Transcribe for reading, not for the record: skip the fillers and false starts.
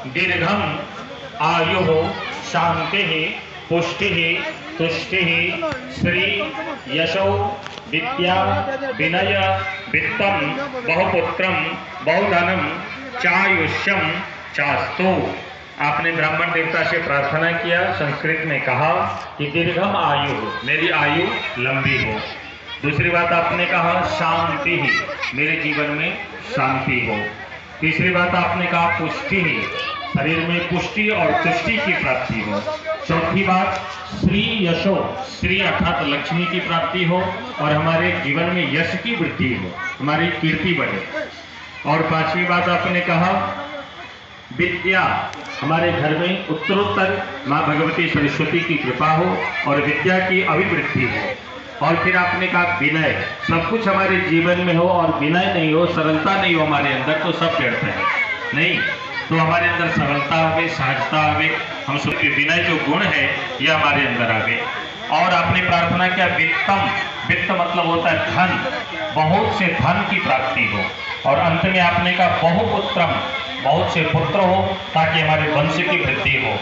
दीर्घम आयु शांति पुष्टि तुष्टि श्री यशो विद्या विनय वित्तम बहुपुत्रम बहुधनम चायुष्यम चास्तु। आपने ब्राह्मण देवता से प्रार्थना किया, संस्कृत में कहा कि दीर्घम आयु हो, मेरी आयु लंबी हो। दूसरी बात आपने कहा शांति ही, मेरे जीवन में शांति हो। तीसरी बात आपने कहा पुष्टि ही, शरीर में पुष्टि और तुष्टि की प्राप्ति हो। चौथी बात श्री यशो, श्री अर्थात लक्ष्मी की प्राप्ति हो और हमारे जीवन में यश की वृद्धि हो, हमारी कीर्ति बढ़े। और पांचवी बात आपने कहा विद्या, हमारे घर में उत्तरोत्तर माँ भगवती सरस्वती की कृपा हो और विद्या की अभिवृद्धि हो। और फिर आपने कहा विनय, सब कुछ हमारे जीवन में हो और विनय नहीं हो, सरलता नहीं हो हमारे अंदर, तो सब व्यर्थ है। नहीं तो हमारे अंदर सरलता आवे, सहजता आवे, हम सबके विनय जो गुण है ये हमारे अंदर आवे। और आपने प्रार्थना किया वित्तम, वित्त मतलब होता है धन, बहुत से धन की प्राप्ति हो। और अंत में आपने कहा बहुपुत्रम, बहुत से पुत्र हो ताकि हमारे वंश की वृद्धि हो।